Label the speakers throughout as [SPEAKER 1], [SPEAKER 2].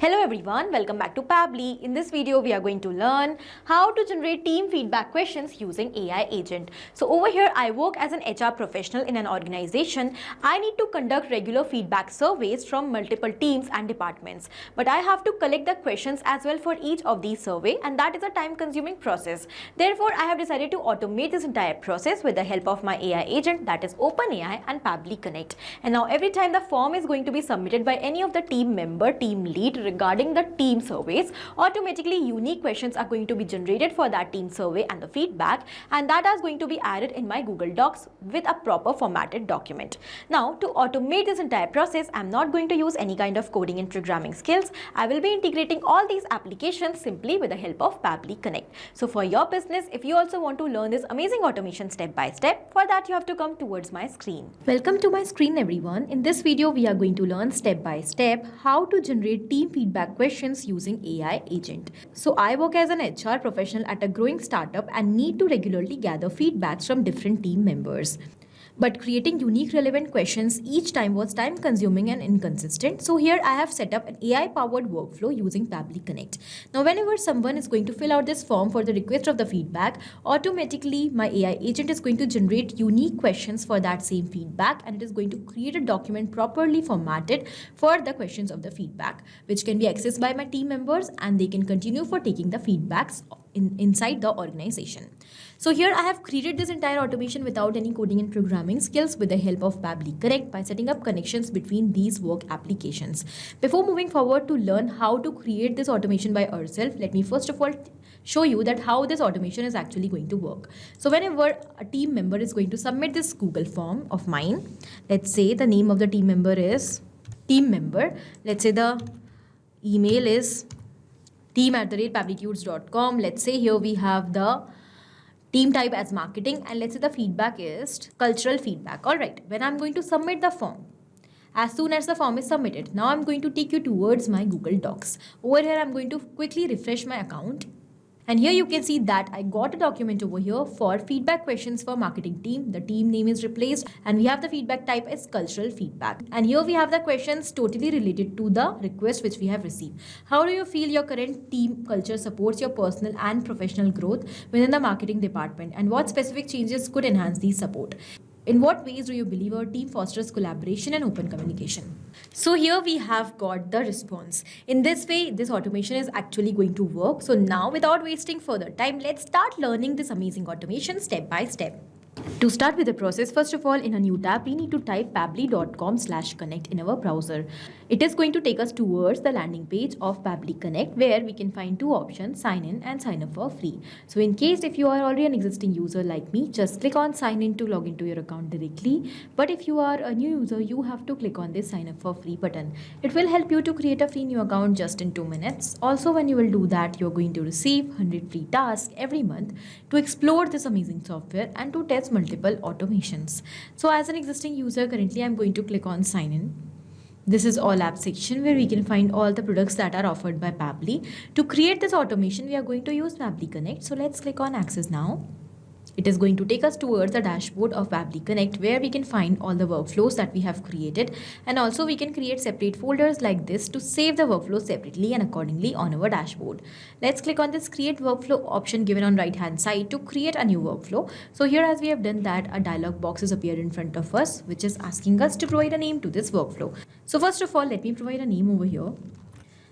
[SPEAKER 1] Hello everyone, welcome back to Pabbly. In this video, we are going to learn how to generate team feedback questions using AI agent. So over here, I work as an HR professional in an organization. I need to conduct regular feedback surveys from multiple teams and departments. But I have to collect the questions as well for each of these survey, and that is a time-consuming process. Therefore, I have decided to automate this entire process with the help of my AI agent, that is OpenAI and Pabbly Connect. And now every time the form is going to be submitted by any of the team member, team lead, regarding the team surveys, automatically unique questions are going to be generated for that team survey and the feedback, and that is going to be added in my Google Docs with a proper formatted document. Now, to automate this entire process, I'm not going to use any kind of coding and programming skills. I will be integrating all these applications simply with the help of Pabbly Connect. So for your business, if you also want to learn this amazing automation step by step, for that you have to come towards my screen. Welcome to my screen everyone. In this video, we are going to learn step by step how to generate team feedback questions using AI agent. So I work as an HR professional at a growing startup and need to regularly gather feedbacks from different team members. But creating unique relevant questions each time was time consuming and inconsistent. So here I have set up an AI powered workflow using Pabbly Connect. Now whenever someone is going to fill out this form for the request of the feedback, automatically my AI agent is going to generate unique questions for that same feedback, and it is going to create a document properly formatted for the questions of the feedback, which can be accessed by my team members and they can continue for taking the feedbacks inside the organization. So here I have created this entire automation without any coding and programming skills with the help of Pabbly Connect by setting up connections between these work applications. Before moving forward to learn how to create this automation by ourselves, let me first of all show you that how this automation is actually going to work. So whenever a team member is going to submit this Google form of mine, let's say the name of the team member is team member. Let's say the email is team@pabblytudes.com. Let's say here we have the team type as marketing, and let's say the feedback is cultural feedback. All right, when I'm going to submit the form, as soon as the form is submitted, now I'm going to take you towards my Google Docs. Over here, I'm going to quickly refresh my account. And here you can see that I got a document over here for feedback questions for marketing team. The team name is replaced and we have the feedback type as cultural feedback. And here we have the questions totally related to the request which we have received. How do you feel your current team culture supports your personal and professional growth within the marketing department? And what specific changes could enhance these support? In what ways do you believe our team fosters collaboration and open communication? So here we have got the response. In this way, this automation is actually going to work. So now without wasting further time, let's start learning this amazing automation step by step. To start with the process, first of all, in a new tab, we need to type pabbly.com/connect in our browser. It is going to take us towards the landing page of Pabbly Connect, where we can find two options, sign in and sign up for free. So in case if you are already an existing user like me, just click on sign in to log into your account directly. But if you are a new user, you have to click on this sign up for free button. It will help you to create a free new account just in 2 minutes. Also, when you will do that, you're going to receive 100 free tasks every month to explore this amazing software and to test multiple automations. So as an existing user, currently I'm going to click on sign in. This is all app section where we can find all the products that are offered by Pabbly. To create this automation, we are going to use Pabbly Connect. So let's click on access now. It is going to take us towards the dashboard of Pabbly Connect, where we can find all the workflows that we have created, and also we can create separate folders like this to save the workflow separately and accordingly on our dashboard. Let's click on this create workflow option given on right hand side to create a new workflow. So here, as we have done that, a dialog box has appeared in front of us, which is asking us to provide a name to this workflow. So first of all, let me provide a name over here.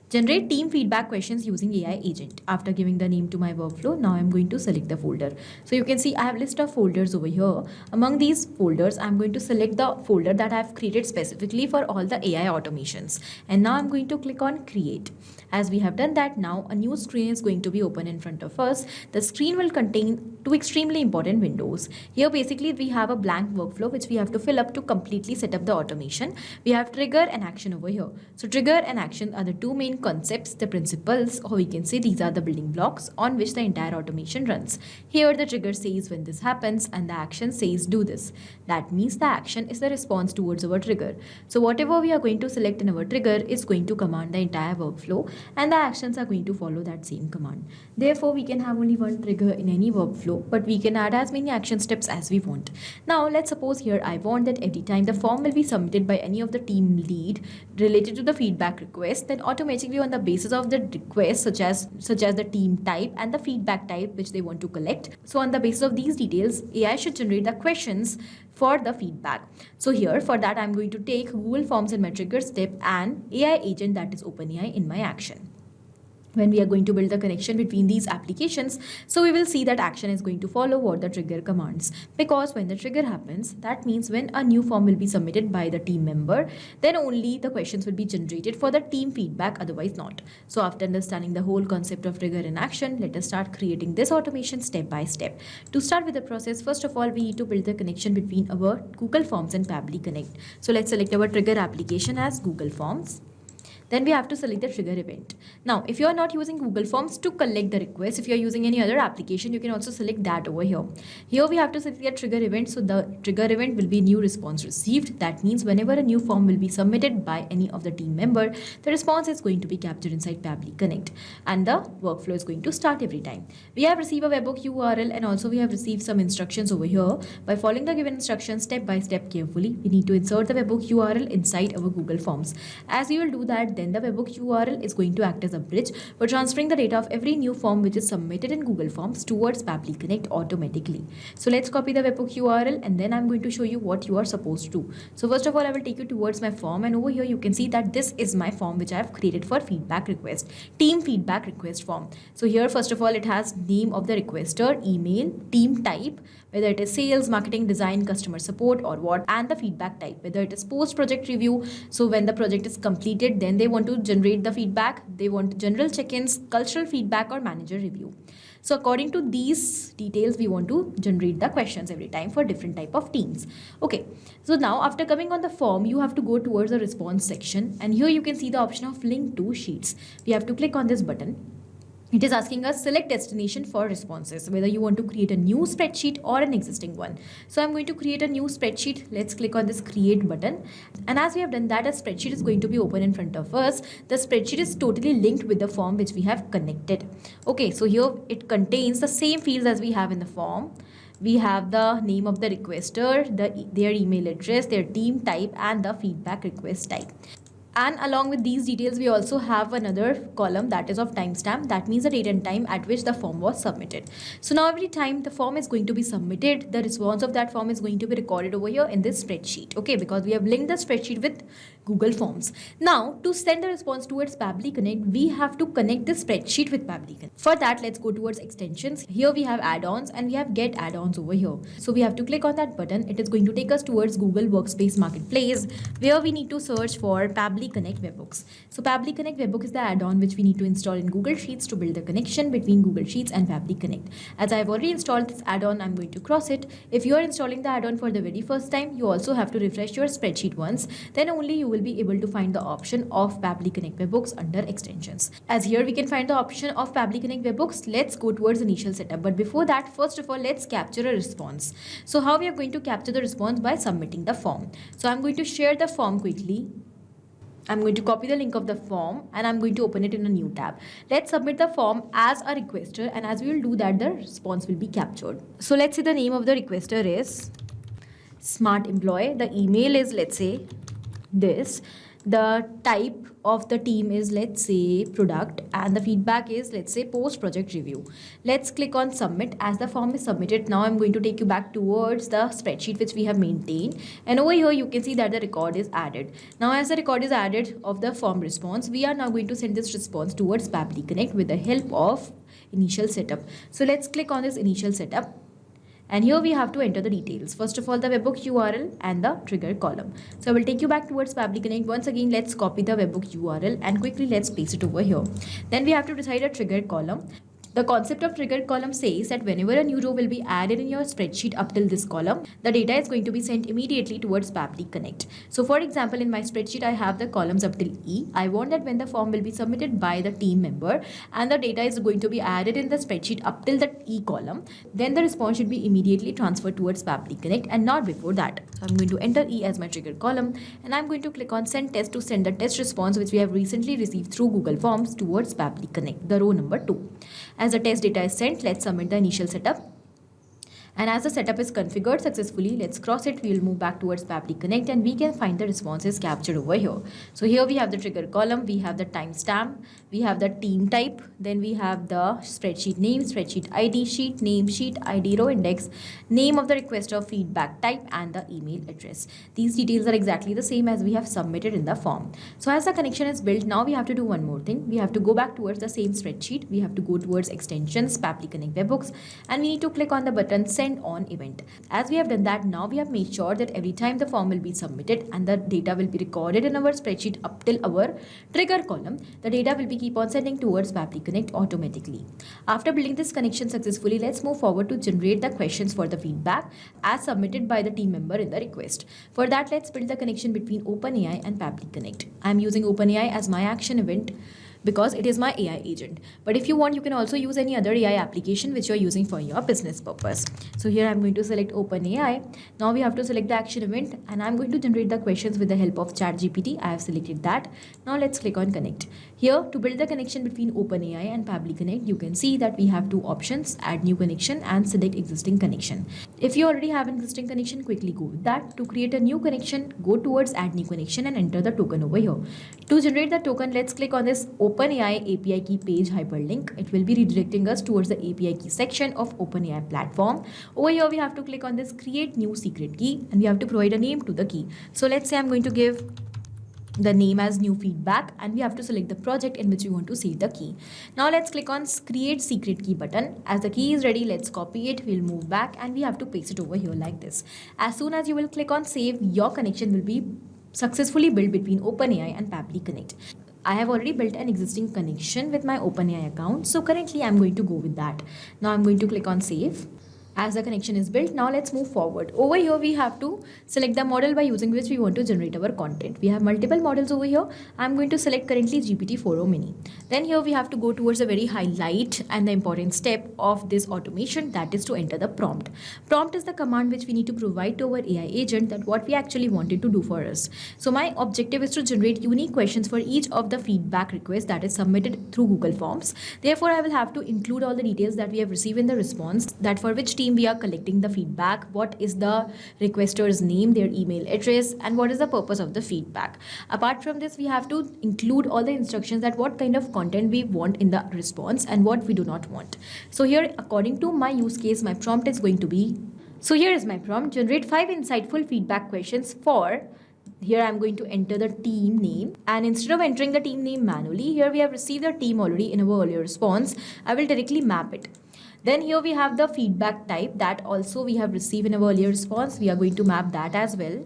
[SPEAKER 1] Generate team feedback questions using AI agent. After giving the name to my workflow, now I'm going to select the folder. So you can see I have a list of folders over here. Among these folders, I'm going to select the folder that I've created specifically for all the AI automations. And now I'm going to click on create. As we have done that, now a new screen is going to be open in front of us. The screen will contain two extremely important windows. Here basically we have a blank workflow which we have to fill up to completely set up the automation. We have trigger and action over here. So trigger and action are the two main concepts, the principles, or we can say these are the building blocks on which the entire automation runs. Here the trigger says when this happens and the action says do this. That means the action is the response towards our trigger. So whatever we are going to select in our trigger is going to command the entire workflow, and the actions are going to follow that same command. Therefore, we can have only one trigger in any workflow, but we can add as many action steps as we want. Now, let's suppose here I want that every time the form will be submitted by any of the team lead related to the feedback request, then automatically review on the basis of the request, such as the team type and the feedback type which they want to collect. So on the basis of these details, AI should generate the questions for the feedback. So here for that, I'm going to take Google Forms in my trigger step and AI agent, that is OpenAI, in my action. When we are going to build the connection between these applications, so we will see that action is going to follow what the trigger commands, because when the trigger happens, that means when a new form will be submitted by the team member, then only the questions will be generated for the team feedback, otherwise not. So after understanding the whole concept of trigger in action, let us start creating this automation step by step. To start with the process, first of all, we need to build the connection between our Google Forms and Pabbly Connect. So let's select our trigger application as Google Forms. Then we have to select the trigger event. Now, if you are not using Google Forms to collect the request, if you are using any other application, you can also select that over here. Here we have to select the trigger event. So the trigger event will be new response received. That means whenever a new form will be submitted by any of the team member, the response is going to be captured inside Pabbly Connect, and the workflow is going to start every time. We have received a webhook URL, and also we have received some instructions over here. By following the given instructions step by step carefully, we need to insert the webhook URL inside our Google Forms. As you will do that, then the webhook URL is going to act as a bridge for transferring the data of every new form which is submitted in Google Forms towards Pabbly Connect automatically. So let's copy the webhook URL, and then I'm going to show you what you are supposed to do. So first of all, I will take you towards my form, and over here you can see that this is my form which I have created for feedback request, team feedback request form. So here first of all, it has name of the requester, email, team type, whether it is sales, marketing, design, customer support or what, and the feedback type, whether it is post project review. So when the project is completed, then they want to generate the feedback, they want general check-ins, cultural feedback or manager review. So according to these details, we want to generate the questions every time for different type of teams. Okay, so now after coming on the form, you have to go towards the response section, and here you can see the option of link to sheets. We have to click on this button. It is asking us select destination for responses, whether you want to create a new spreadsheet or an existing one. So I'm going to create a new spreadsheet. Let's click on this create button. And as we have done that, a spreadsheet is going to be open in front of us. The spreadsheet is totally linked with the form which we have connected. Okay, so here it contains the same fields as we have in the form. We have the name of the requester, their email address, their team type, and the feedback request type. And along with these details, we also have another column that is of timestamp. That means the date and time at which the form was submitted. So now every time the form is going to be submitted, the response of that form is going to be recorded over here in this spreadsheet. Okay, because we have linked the spreadsheet with Google Forms. Now, to send the response towards Pabbly Connect, we have to connect the spreadsheet with Pabbly Connect. For that, let's go towards extensions. Here we have add-ons and we have get add-ons over here. So we have to click on that button. It is going to take us towards Google Workspace Marketplace, where we need to search for Pabbly Connect Webhooks. So Pabbly Connect Webhook is the add-on which we need to install in Google Sheets to build the connection between Google Sheets and Pabbly Connect. As I have already installed this add-on, I'm going to cross it. If you are installing the add-on for the very first time, you also have to refresh your spreadsheet once. Then only you will be able to find the option of Pabbly Connect Webhooks under extensions. As here we can find the option of Pabbly Connect Webhooks, let's go towards initial setup. But before that, first of all, let's capture a response. So how we are going to capture the response? By submitting the form. So I'm going to share the form quickly. I'm going to copy the link of the form and I'm going to open it in a new tab. Let's submit the form as a requester, and as we will do that, the response will be captured. So let's say the name of the requester is Smart Employee. The email is, let's say, this. The type of the team is, let's say, product, and the feedback is, let's say, post project review. Let's click on submit. As the form is submitted, now I'm going to take you back towards the spreadsheet which we have maintained, and over here you can see that the record is added. Now as the record is added of the form response, we are now going to send this response towards Pabbly Connect with the help of initial setup. So let's click on this initial setup. And here we have to enter the details. First of all, the webhook URL and the trigger column. So I will take you back towards Pabbly Connect. Once again, let's copy the webhook URL and quickly let's paste it over here. Then we have to decide a trigger column. The concept of triggered column says that whenever a new row will be added in your spreadsheet up till this column, the data is going to be sent immediately towards Pabbly Connect. So for example, in my spreadsheet, I have the columns up till E. I want that when the form will be submitted by the team member and the data is going to be added in the spreadsheet up till the E column, then the response should be immediately transferred towards Pabbly Connect and not before that. So I'm going to enter E as my triggered column and I'm going to click on send test to send the test response which we have recently received through Google Forms towards Pabbly Connect, the row number 2. As the test data is sent, let's submit the initial setup. And as the setup is configured successfully, let's cross it. We will move back towards Pabbly Connect and we can find the responses captured over here. So here we have the trigger column, we have the timestamp, we have the team type, then we have the spreadsheet name, spreadsheet ID, sheet name, sheet ID, row index, name of the requester, feedback type, and the email address. These details are exactly the same as we have submitted in the form. So as the connection is built, now we have to do one more thing. We have to go back towards the same spreadsheet. We have to go towards extensions, Pabbly Connect webhooks, and we need to click on the button send on event. As we have done that, now we have made sure that every time the form will be submitted and the data will be recorded in our spreadsheet up till our trigger column, the data will be keep on sending towards Pabbly Connect automatically. After building this connection successfully, let's move forward to generate the questions for the feedback as submitted by the team member in the request. For that, let's build the connection between OpenAI and Pabbly Connect. I am using OpenAI as my action event because it is my AI agent. But if you want, you can also use any other AI application which you're using for your business purpose. So here I'm going to select OpenAI. Now we have to select the action event and I'm going to generate the questions with the help of ChatGPT. I have selected that. Now let's click on connect. Here to build the connection between OpenAI and Pabbly Connect, you can see that we have two options, add new connection and select existing connection. If you already have an existing connection, quickly go with that. To create a new connection, go towards add new connection and enter the token over here. To generate the token, let's click on this OpenAI API key page hyperlink. It will be redirecting us towards the API key section of OpenAI platform. Over here, we have to click on this create new secret key and we have to provide a name to the key. So let's say I'm going to give the name as new feedback and we have to select the project in which we want to save the key. Now let's click on create secret key button. As the key is ready, let's copy it. We'll move back and we have to paste it over here like this. As soon as you will click on save, your connection will be successfully built between OpenAI and Pabbly Connect. I have already built an existing connection with my OpenAI account. So currently I'm going to go with that. Now I'm going to click on save. As the connection is built, now let's move forward. Over here, we have to select the model by using which we want to generate our content. We have multiple models over here. I'm going to select currently GPT-4o mini. Then here we have to go towards a very highlight and the important step of this automation, that is to enter the prompt. Prompt is the command which we need to provide to our AI agent that what we actually wanted to do for us. So my objective is to generate unique questions for each of the feedback requests that is submitted through Google Forms. Therefore, I will have to include all the details that we have received in the response, that for which team we are collecting the feedback, what is the requester's name, their email address, and what is the purpose of the feedback. Apart from this, we have to include all the instructions that what kind of content we want in the response and what we do not want. So here, according to my use case, my prompt is going to be, so here is my prompt, generate 5 insightful feedback questions for, here I'm going to enter the team name, and instead of entering the team name manually, here we have received the team already in our earlier response. I will directly map it. Then here we have the feedback type that also we have received in our earlier response. We are going to map that as well.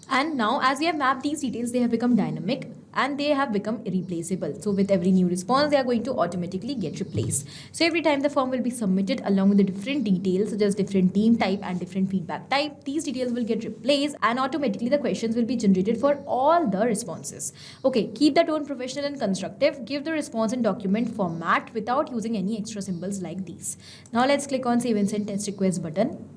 [SPEAKER 1] And now as we have mapped these details, they have become dynamic and they have become irreplaceable. So with every new response, they are going to automatically get replaced. So every time the form will be submitted along with the different details, such as different team type and different feedback type, these details will get replaced and automatically the questions will be generated for all the responses. Okay, keep the tone professional and constructive. Give the response in document format without using any extra symbols like these. Now let's click on save and send test request button.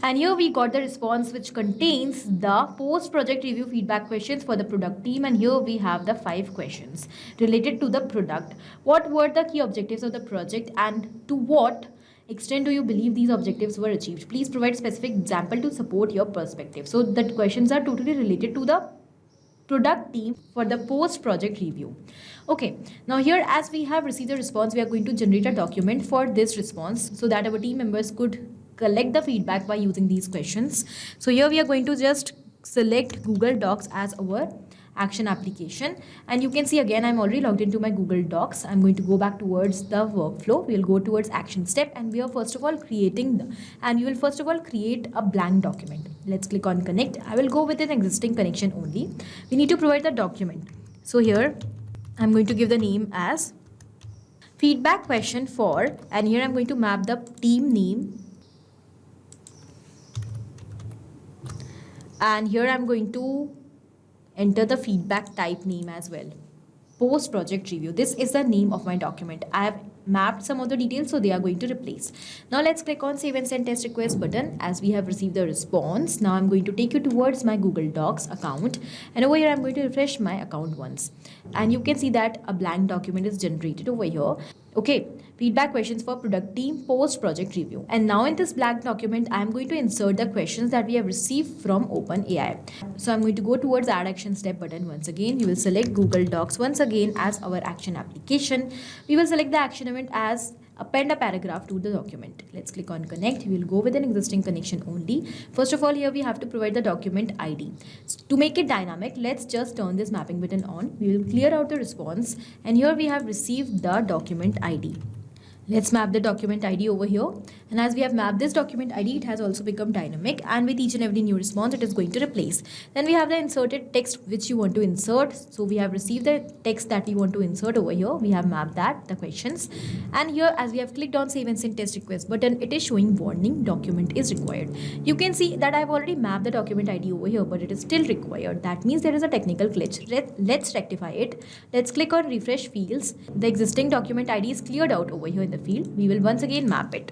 [SPEAKER 1] And here we got the response which contains the post-project review feedback questions for the product team. And here we have the 5 questions related to the product. What were the key objectives of the project and to what extent do you believe these objectives were achieved? Please provide specific example to support your perspective. So the questions are totally related to the product team for the post-project review. Okay, now here as we have received the response, we are going to generate a document for this response so that our team members could collect the feedback by using these questions. So here we are going to just select Google Docs as our action application, and you can see again I'm already logged into my Google Docs. I'm going to go back towards the workflow. We'll go towards action step and we are first of all creating and you will first of all create a blank document. Let's click on connect. I will go with an existing connection only. We need to provide the document. So here I'm going to give the name as feedback question for, and here I'm going to map the team name. And here I'm going to enter the feedback type name as well. Post project review. This is the name of my document. I have mapped some of the details, so they are going to replace. Now let's click on save and send test request button. As we have received the response, now I'm going to take you towards my Google Docs account, and over here I'm going to refresh my account once, and you can see that a blank document is generated over here. Okay, feedback questions for product team post project review. And now in this blank document, I'm going to insert the questions that we have received from OpenAI. So I'm going to go towards add action step button once again. We will select Google Docs once again as our action application. We will select the action event as append a paragraph to the document. Let's click on connect. We will go with an existing connection only. First of all, here we have to provide the document ID. To make it dynamic, let's just turn this mapping button on. We will clear out the response, and here we have received the document ID. Let's map the document ID over here. And as we have mapped this document ID, it has also become dynamic, and with each and every new response, it is going to replace. Then we have the inserted text which you want to insert. So we have received the text that we want to insert over here. We have mapped that, the questions. And here, as we have clicked on save and send test request button, it is showing warning document is required. You can see that I've already mapped the document ID over here, but it is still required. That means there is a technical glitch. Let's rectify it. Let's click on refresh fields. The existing document ID is cleared out over here in the field. We will once again map it.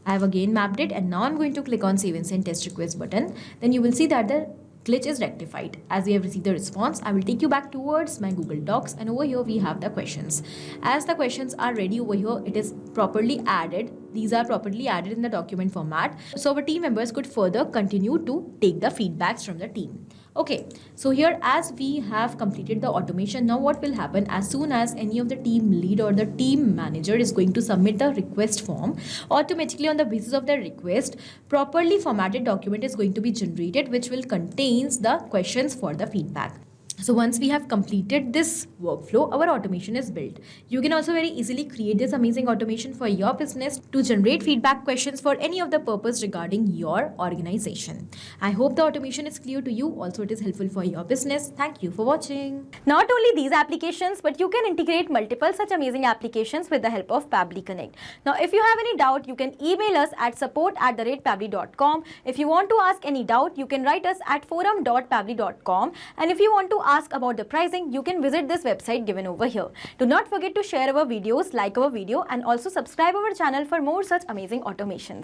[SPEAKER 1] I have again mapped it, and now I'm going to click on save and send test request button. Then you will see that the glitch is rectified. As we have received the response, I will take you back towards my Google Docs, and over here we have the questions. As the questions are ready over here, it is properly added. These are properly added in the document format, so our team members could further continue to take the feedbacks from the team. Okay, so here as we have completed the automation, now what will happen as soon as any of the team lead or the team manager is going to submit the request form, automatically on the basis of the request, properly formatted document is going to be generated, which will contains the questions for the feedback. So once we have completed this workflow, our automation is built. You can also very easily create this amazing automation for your business to generate feedback questions for any of the purpose regarding your organization. I hope the automation is clear to you. Also, it is helpful for your business. Thank you for watching.
[SPEAKER 2] Not only these applications, but you can integrate multiple such amazing applications with the help of Pabbly Connect. Now, if you have any doubt, you can email us at support@pabbly.com. If you want to ask any doubt, you can write us at forum.pabbly.com. And if you want to ask about the pricing, you can visit this website given over here. Do not forget to share our videos, like our video, and also subscribe our channel for more such amazing automations.